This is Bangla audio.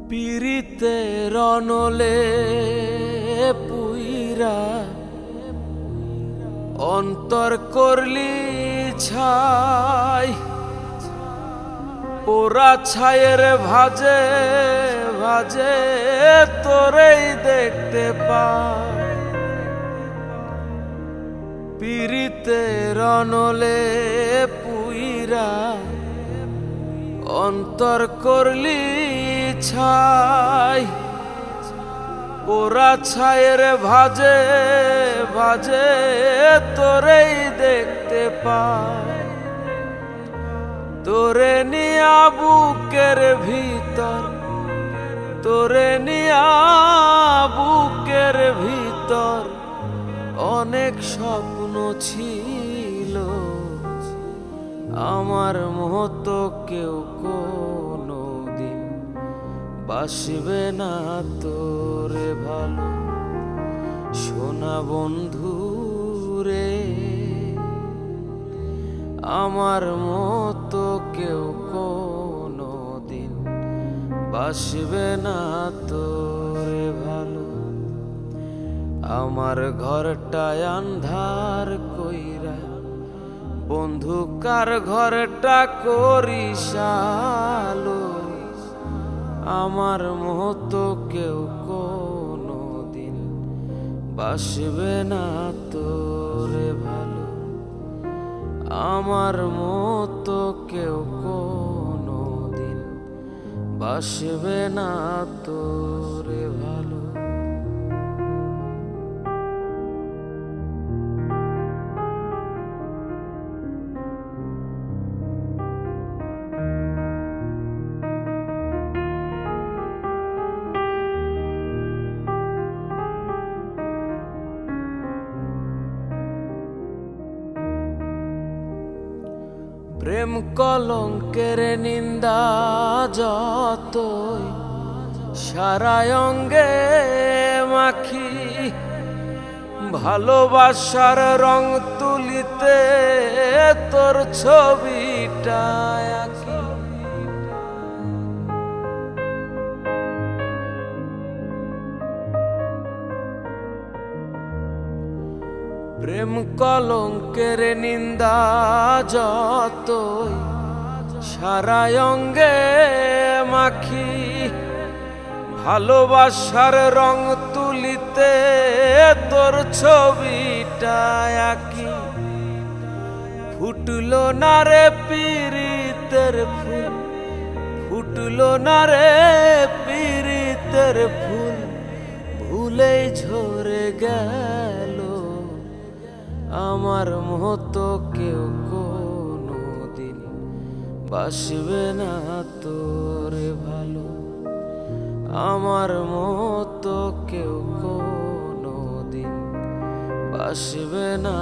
পিরিতে রনলে পুইরা অন্তর করলি ছাই, পোড়া ছায়ের ভাজে ভাজে তোরেই দেখতে পাই। পিরিতে রনলে পুইরা অন্তর করলি ছাই, পোড়া ছায়ের ভাজে ভাজে তোরেই দেখতে পাই। তোরে নিয়া বুকের ভিতর, তোরে নিয়া বুকের ভিতর অনেক স্বপ্ন ছিল। আমার মতো কেউ কোনো দিন বাসবে না তোরে ভালো, সোনা বন্ধু রে। আমার মতো কেউ কোনো দিন বাসবে না তোরে ভালো। আমার ঘরটায় আন্ধার কইরা বন্ধু কার ঘরটা করিস আলো। আমার মতো কেউ কোনো দিন বাসবে না তোরে ভালো। আমার মতো কেউ কোনো দিন বাসবে না তোরে ভালো। প্রেম কলঙ্কের নিন্দা যতই সারা অঙ্গে মাখি, ভালোবাসার রং তুলিতে তোর ছবিটা আঁকি। প্রেম কলঙ্কের নিন্দা যতই সারা অঙ্গে মাখি, ভালোবাসার রং তুলিতে তোর ছবিটা আঁকি। ফুটলো না রে পিরিতের ফুল, ফুটলো না রে পিরিতের ফুল, ভুলেই ঝরে গেল। আমার মতো কেউ কোনো দিন বাসবে না তোরে ভালো। আমার মতো কেউ কোনো দিন বাসবে না।